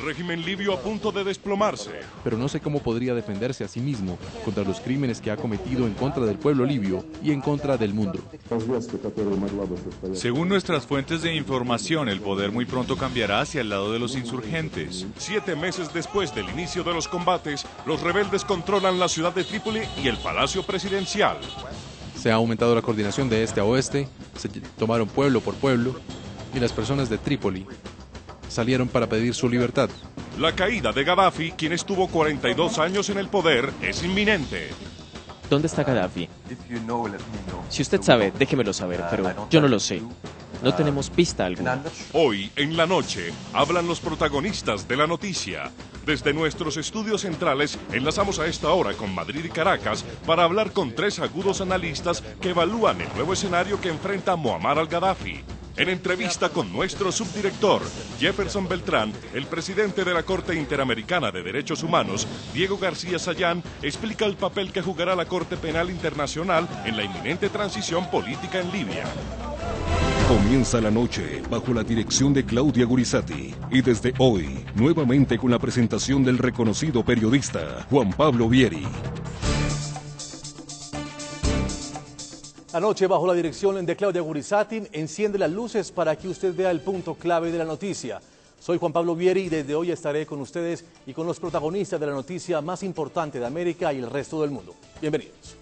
Régimen libio a punto de desplomarse. Pero no sé cómo podría defenderse a sí mismo contra los crímenes que ha cometido en contra del pueblo libio y en contra del mundo. Según nuestras fuentes de información, el poder muy pronto cambiará hacia el lado de los insurgentes. 7 meses después del inicio de los combates, los rebeldes controlan la ciudad de Trípoli y el Palacio Presidencial. Se ha aumentado la coordinación de este a oeste, se tomaron pueblo por pueblo y las personas de Trípoli salieron para pedir su libertad. La caída de Gaddafi, quien estuvo 42 años en el poder, es inminente. ¿Dónde está Gaddafi? Si usted sabe, déjemelo saber, pero yo no lo sé. No tenemos pista alguna. Hoy, en la noche, hablan los protagonistas de la noticia. Desde nuestros estudios centrales, enlazamos a esta hora con Madrid y Caracas para hablar con 3 agudos analistas que evalúan el nuevo escenario que enfrenta Muammar al-Gaddafi. En entrevista con nuestro subdirector, Jefferson Beltrán, el presidente de la Corte Interamericana de Derechos Humanos, Diego García Sayán, explica el papel que jugará la Corte Penal Internacional en la inminente transición política en Libia. Comienza la noche bajo la dirección de Claudia Gurizati y desde hoy, nuevamente con la presentación del reconocido periodista Juan Pablo Vieri. Anoche, bajo la dirección de Claudia Gurizati, enciende las luces para que usted vea el punto clave de la noticia. Soy Juan Pablo Vieri y desde hoy estaré con ustedes y con los protagonistas de la noticia más importante de América y el resto del mundo. Bienvenidos.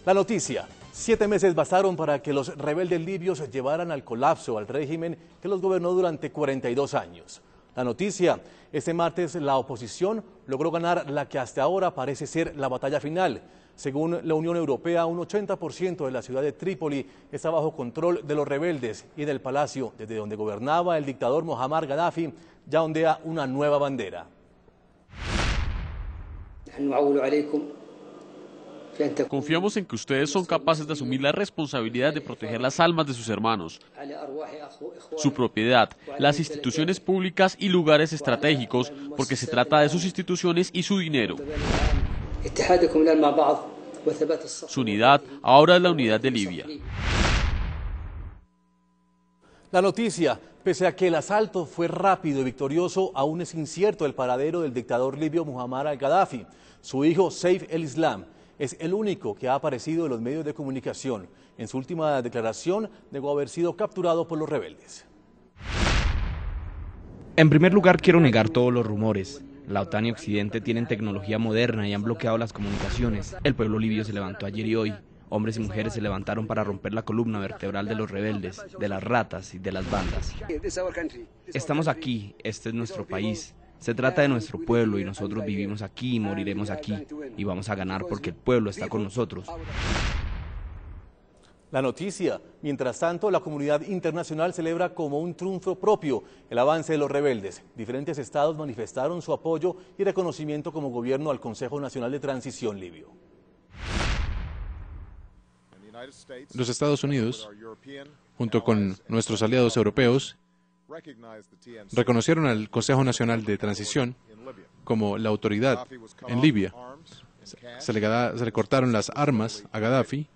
La noticia. 7 meses bastaron para que los rebeldes libios llevaran al colapso al régimen que los gobernó durante 42 años. La noticia. Este martes la oposición logró ganar la que hasta ahora parece ser la batalla final. Según la Unión Europea, un 80% de la ciudad de Trípoli está bajo control de los rebeldes y en el palacio, desde donde gobernaba el dictador Muammar Gaddafi, ya ondea una nueva bandera. Confiamos en que ustedes son capaces de asumir la responsabilidad de proteger las almas de sus hermanos, su propiedad, las instituciones públicas y lugares estratégicos, porque se trata de sus instituciones y su dinero. Su unidad ahora es la unidad de Libia. La noticia, pese a que el asalto fue rápido y victorioso, aún es incierto el paradero del dictador libio Muammar al-Gaddafi. Su hijo Saif el-Islam es el único que ha aparecido en los medios de comunicación. En su última declaración negó haber sido capturado por los rebeldes. En primer lugar, quiero negar todos los rumores. La OTAN y Occidente tienen tecnología moderna y han bloqueado las comunicaciones. El pueblo libio se levantó ayer y hoy. Hombres y mujeres se levantaron para romper la columna vertebral de los rebeldes, de las ratas y de las bandas. Estamos aquí, este es nuestro país. Se trata de nuestro pueblo y nosotros vivimos aquí y moriremos aquí. Y vamos a ganar porque el pueblo está con nosotros. La noticia. Mientras tanto, la comunidad internacional celebra como un triunfo propio el avance de los rebeldes. Diferentes estados manifestaron su apoyo y reconocimiento como gobierno al Consejo Nacional de Transición libio. Los Estados Unidos, junto con nuestros aliados europeos, reconocieron al Consejo Nacional de Transición como la autoridad en Libia. Se le cortaron las armas a Gaddafi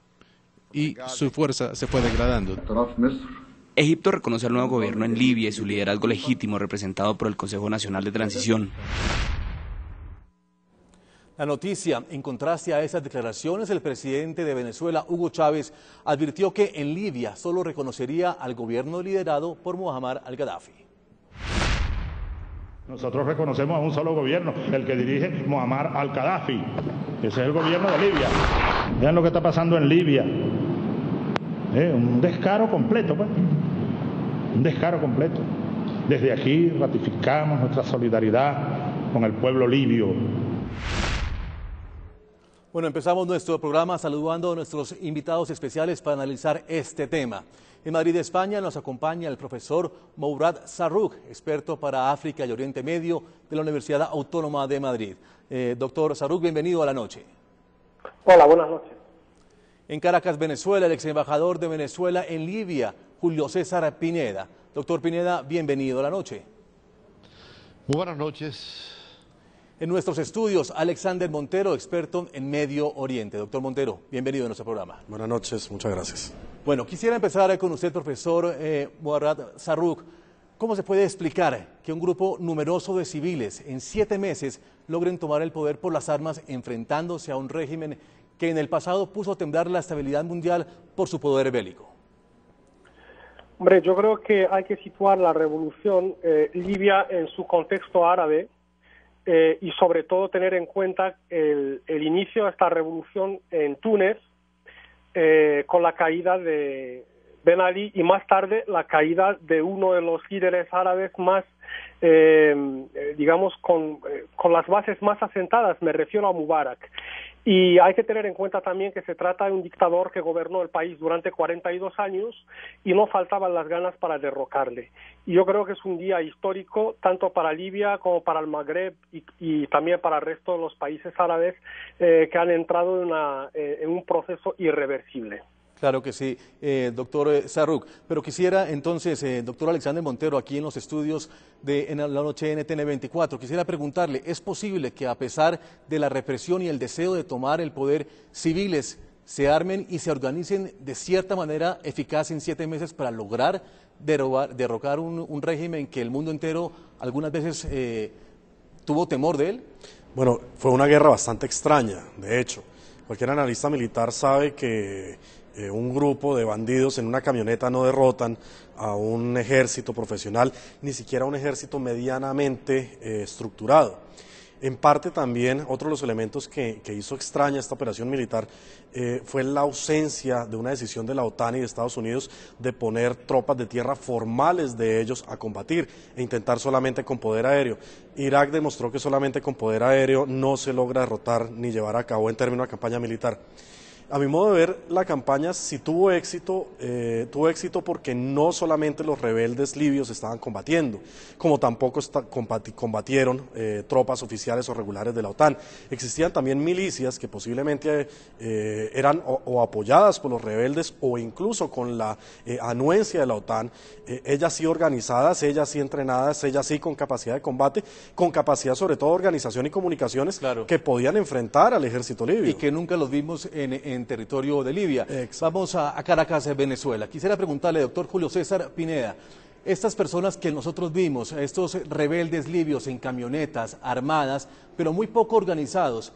y su fuerza se fue degradando. Egipto reconoce al nuevo gobierno en Libia y su liderazgo legítimo representado por el Consejo Nacional de Transición. La noticia, en contraste a esas declaraciones, el presidente de Venezuela, Hugo Chávez, advirtió que en Libia solo reconocería al gobierno liderado por Muammar al-Gaddafi. Nosotros reconocemos a un solo gobierno, el que dirige Muammar al-Gaddafi. Ese es el gobierno de Libia. Vean lo que está pasando en Libia. Un descaro completo, pues. un descaro completo. Desde aquí ratificamos nuestra solidaridad con el pueblo libio. Bueno, empezamos nuestro programa saludando a nuestros invitados especiales para analizar este tema. En Madrid, España, nos acompaña el profesor Mourad Zarrouk, experto para África y Oriente Medio de la Universidad Autónoma de Madrid. Doctor Zarrouk, bienvenido a la noche. Hola, buenas noches. En Caracas, Venezuela, el ex embajador de Venezuela en Libia, Julio César Pineda. Doctor Pineda, bienvenido a la noche. Muy buenas noches. En nuestros estudios, Alexander Montero, experto en Medio Oriente. Doctor Montero, bienvenido a nuestro programa. Buenas noches, muchas gracias. Bueno, quisiera empezar con usted, profesor Mourad Zarrouk. ¿Cómo se puede explicar que un grupo numeroso de civiles en 7 meses logren tomar el poder por las armas enfrentándose a un régimen que en el pasado puso a temblar la estabilidad mundial por su poder bélico? Hombre, yo creo que hay que situar la revolución libia en su contexto árabe y sobre todo tener en cuenta el inicio de esta revolución en Túnez con la caída de Ben Ali y más tarde la caída de uno de los líderes árabes más, digamos, con las bases más asentadas, me refiero a Mubarak. Y hay que tener en cuenta también que se trata de un dictador que gobernó el país durante 42 años y no faltaban las ganas para derrocarle. Y yo creo que es un día histórico tanto para Libia como para el Magreb y también para el resto de los países árabes que han entrado en un proceso irreversible. Claro que sí, doctor Zarrouk. Pero quisiera entonces, doctor Alexander Montero, aquí en los estudios en la noche NTN 24, quisiera preguntarle, ¿es posible que a pesar de la represión y el deseo de tomar el poder, civiles se armen y se organicen de cierta manera eficaz en 7 meses para lograr derrocar un régimen que el mundo entero algunas veces tuvo temor de él? Bueno, fue una guerra bastante extraña, de hecho. Cualquier analista militar sabe que un grupo de bandidos en una camioneta no derrotan a un ejército profesional, ni siquiera un ejército medianamente estructurado. En parte también, otro de los elementos que hizo extraña esta operación militar fue la ausencia de una decisión de la OTAN y de Estados Unidos de poner tropas de tierra formales de ellos a combatir e intentar solamente con poder aéreo. Irak demostró que solamente con poder aéreo no se logra derrotar ni llevar a cabo en términos de campaña militar. A mi modo de ver, la campaña sí tuvo éxito porque no solamente los rebeldes libios estaban combatiendo, como tampoco combatieron tropas oficiales o regulares de la OTAN. Existían también milicias que posiblemente eran o apoyadas por los rebeldes o incluso con la anuencia de la OTAN, ellas sí organizadas, ellas sí entrenadas, ellas sí con capacidad de combate, con capacidad sobre todo de organización y comunicaciones, claro, que podían enfrentar al ejército libio. Y que nunca los vimos en territorio de Libia. Vamos a Caracas, Venezuela. Quisiera preguntarle, doctor Julio César Pineda, estas personas que nosotros vimos, estos rebeldes libios en camionetas, armadas, pero muy poco organizados,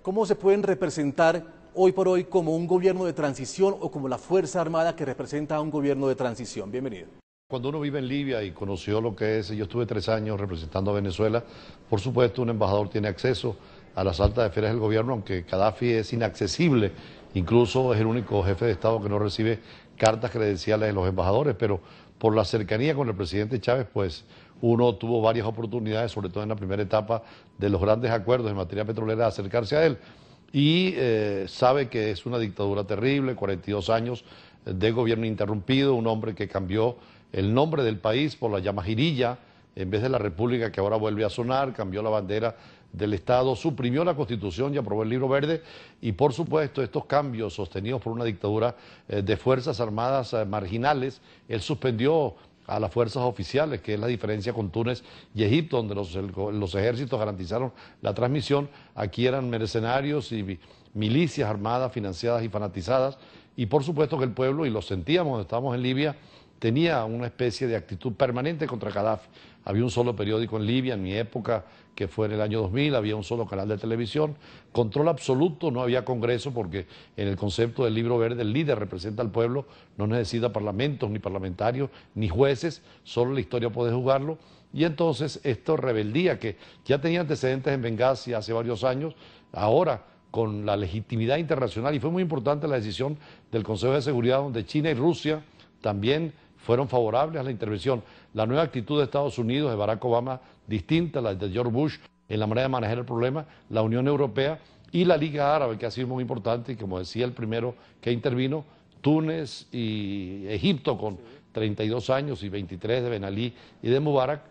¿cómo se pueden representar hoy por hoy como un gobierno de transición o como la Fuerza Armada que representa a un gobierno de transición? Bienvenido. Cuando uno vive en Libia y conoció lo que es, yo estuve 3 años representando a Venezuela, por supuesto un embajador tiene acceso a las altas esferas del gobierno, aunque Gaddafi es inaccesible, incluso es el único jefe de Estado que no recibe cartas credenciales de los embajadores, pero por la cercanía con el presidente Chávez, pues uno tuvo varias oportunidades, sobre todo en la primera etapa de los grandes acuerdos en materia petrolera, de acercarse a él. Y sabe que es una dictadura terrible, 42 años de gobierno interrumpido, un hombre que cambió el nombre del país por la Yamahirilla, en vez de la República que ahora vuelve a sonar, cambió la bandera del Estado, suprimió la Constitución y aprobó el Libro Verde y por supuesto estos cambios sostenidos por una dictadura de fuerzas armadas marginales, él suspendió a las fuerzas oficiales, que es la diferencia con Túnez y Egipto, donde los ejércitos garantizaron la transmisión. Aquí eran mercenarios y milicias armadas, financiadas y fanatizadas, y por supuesto que el pueblo, y lo sentíamos cuando estábamos en Libia, tenía una especie de actitud permanente contra Gaddafi. Había un solo periódico en Libia, en mi época, que fue en el año 2000, había un solo canal de televisión, control absoluto, no había congreso, porque en el concepto del Libro Verde el líder representa al pueblo, no necesita parlamentos, ni parlamentarios, ni jueces, solo la historia puede juzgarlo. Y entonces esto rebeldía, que ya tenía antecedentes en Benghazi hace varios años, ahora con la legitimidad internacional, y fue muy importante la decisión del Consejo de Seguridad, donde China y Rusia también fueron favorables a la intervención. La nueva actitud de Estados Unidos, de Barack Obama, distinta a la de George Bush en la manera de manejar el problema, la Unión Europea y la Liga Árabe, que ha sido muy importante, y como decía el primero que intervino, Túnez y Egipto, con 32 años y 23 de Ben Ali y de Mubarak,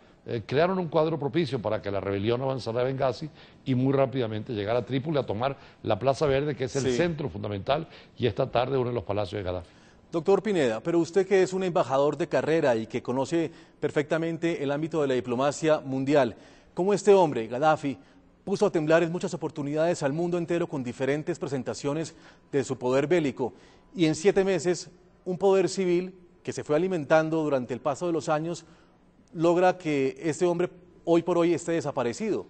crearon un cuadro propicio para que la rebelión avanzara a Benghazi y muy rápidamente llegara a Trípoli a tomar la Plaza Verde, que es el centro fundamental, y esta tarde uno de los palacios de Gaddafi. Doctor Pineda, pero usted que es un embajador de carrera y que conoce perfectamente el ámbito de la diplomacia mundial, ¿cómo este hombre, Gaddafi, puso a temblar en muchas oportunidades al mundo entero con diferentes presentaciones de su poder bélico? Y en 7 meses, un poder civil que se fue alimentando durante el paso de los años, logra que este hombre hoy por hoy esté desaparecido.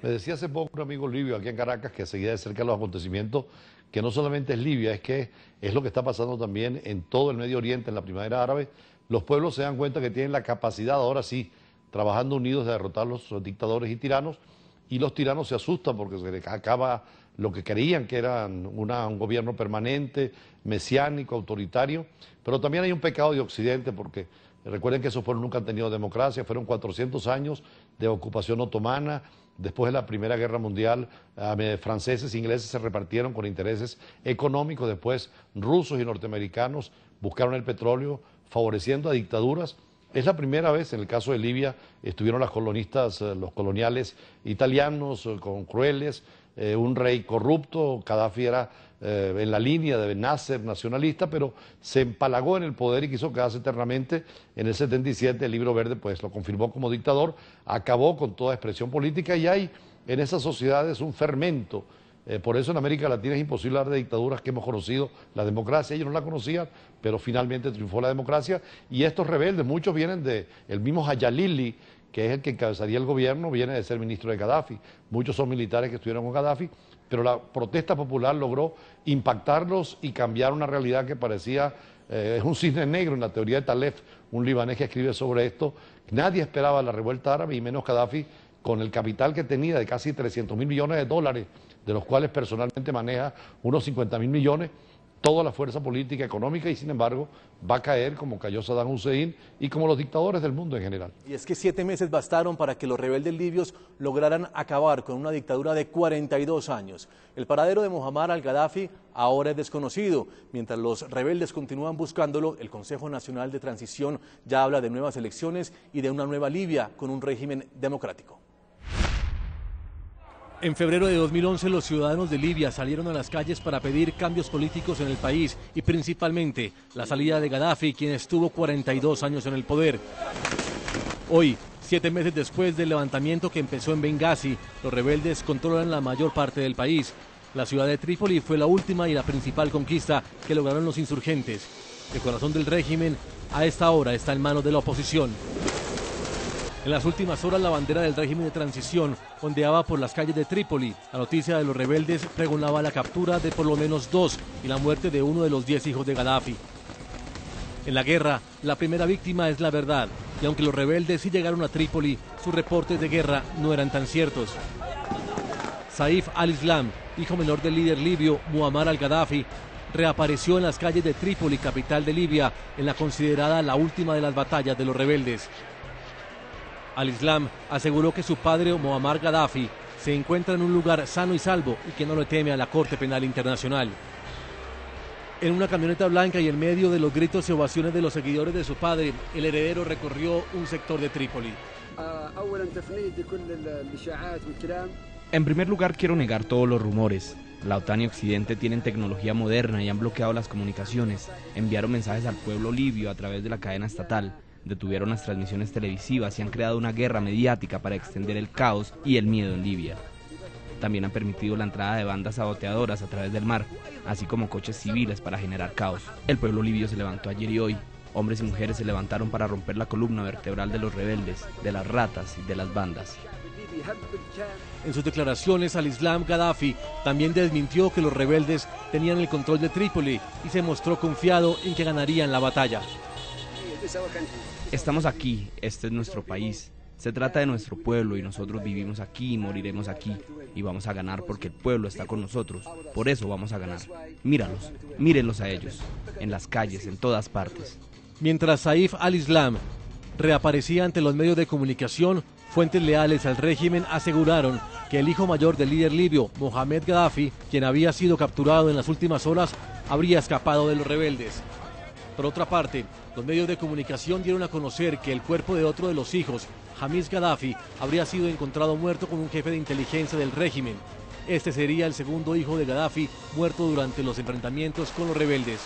Me decía hace poco un amigo libio aquí en Caracas, que seguía de cerca los acontecimientos, que no solamente es Libia, es que es lo que está pasando también en todo el Medio Oriente, en la primavera árabe. Los pueblos se dan cuenta que tienen la capacidad, ahora sí, trabajando unidos, de derrotar a los dictadores y tiranos, y los tiranos se asustan porque se les acaba lo que creían que era un gobierno permanente, mesiánico, autoritario. Pero también hay un pecado de Occidente, porque recuerden que esos pueblos nunca han tenido democracia, fueron 400 años de ocupación otomana. Después de la Primera Guerra Mundial, franceses e ingleses se repartieron con intereses económicos. Después rusos y norteamericanos buscaron el petróleo, favoreciendo a dictaduras. Es la primera vez, en el caso de Libia, estuvieron las colonistas, los coloniales italianos, con crueles, un rey corrupto. Gaddafi era en la línea de Nasser, nacionalista, pero se empalagó en el poder y quiso quedarse eternamente. En el 77 el Libro Verde pues lo confirmó como dictador, acabó con toda expresión política, y hay en esas sociedades un fermento. Por eso en América Latina es imposible hablar de dictaduras que hemos conocido, la democracia. Ellos no la conocían, pero finalmente triunfó la democracia, y estos rebeldes, muchos vienen de el mismo Hayalili, que es el que encabezaría el gobierno, viene de ser ministro de Gaddafi. Muchos son militares que estuvieron con Gaddafi, pero la protesta popular logró impactarlos y cambiar una realidad que parecía, es un cisne negro en la teoría de Taleb, un libanés que escribe sobre esto. Nadie esperaba la revuelta árabe, y menos Gaddafi, con el capital que tenía de casi 300.000 millones de dólares, de los cuales personalmente maneja unos 50.000 millones, toda la fuerza política, económica, y sin embargo va a caer como cayó Saddam Hussein y como los dictadores del mundo en general. Y es que 7 meses bastaron para que los rebeldes libios lograran acabar con una dictadura de 42 años. El paradero de Muammar al-Gaddafi ahora es desconocido. Mientras los rebeldes continúan buscándolo, el Consejo Nacional de Transición ya habla de nuevas elecciones y de una nueva Libia con un régimen democrático. En febrero de 2011 los ciudadanos de Libia salieron a las calles para pedir cambios políticos en el país y principalmente la salida de Gaddafi, quien estuvo 42 años en el poder. Hoy, 7 meses después del levantamiento que empezó en Benghazi, los rebeldes controlan la mayor parte del país. La ciudad de Trípoli fue la última y la principal conquista que lograron los insurgentes. El corazón del régimen a esta hora está en manos de la oposición. En las últimas horas la bandera del régimen de transición ondeaba por las calles de Trípoli. La noticia de los rebeldes pregonaba la captura de por lo menos 2 y la muerte de uno de los 10 hijos de Gaddafi. En la guerra, la primera víctima es la verdad, y aunque los rebeldes sí llegaron a Trípoli, sus reportes de guerra no eran tan ciertos. Saif al-Islam, hijo menor del líder libio Muammar al-Gaddafi, reapareció en las calles de Trípoli, capital de Libia, en la considerada la última de las batallas de los rebeldes. Al-Islam aseguró que su padre Muammar Gaddafi se encuentra en un lugar sano y salvo y que no le teme a la Corte Penal Internacional. En una camioneta blanca y en medio de los gritos y ovaciones de los seguidores de su padre, el heredero recorrió un sector de Trípoli. En primer lugar, quiero negar todos los rumores. La OTAN y Occidente tienen tecnología moderna y han bloqueado las comunicaciones. Enviaron mensajes al pueblo libio a través de la cadena estatal. Detuvieron las transmisiones televisivas y han creado una guerra mediática para extender el caos y el miedo en Libia. También han permitido la entrada de bandas saboteadoras a través del mar, así como coches civiles para generar caos. El pueblo libio se levantó ayer y hoy. Hombres y mujeres se levantaron para romper la columna vertebral de los rebeldes, de las ratas y de las bandas. En sus declaraciones, al-Islam Gaddafi también desmintió que los rebeldes tenían el control de Trípoli y se mostró confiado en que ganarían la batalla. Estamos aquí, este es nuestro país. Se trata de nuestro pueblo y nosotros vivimos aquí y moriremos aquí. Y vamos a ganar porque el pueblo está con nosotros. Por eso vamos a ganar. Míralos, mírenlos a ellos. En las calles, en todas partes. Mientras Saif al-Islam reaparecía ante los medios de comunicación, fuentes leales al régimen aseguraron que el hijo mayor del líder libio, Mohamed Gaddafi, quien había sido capturado en las últimas horas, habría escapado de los rebeldes. Por otra parte, los medios de comunicación dieron a conocer que el cuerpo de otro de los hijos, Hamis Gaddafi, habría sido encontrado muerto con un jefe de inteligencia del régimen. Este sería el segundo hijo de Gaddafi muerto durante los enfrentamientos con los rebeldes.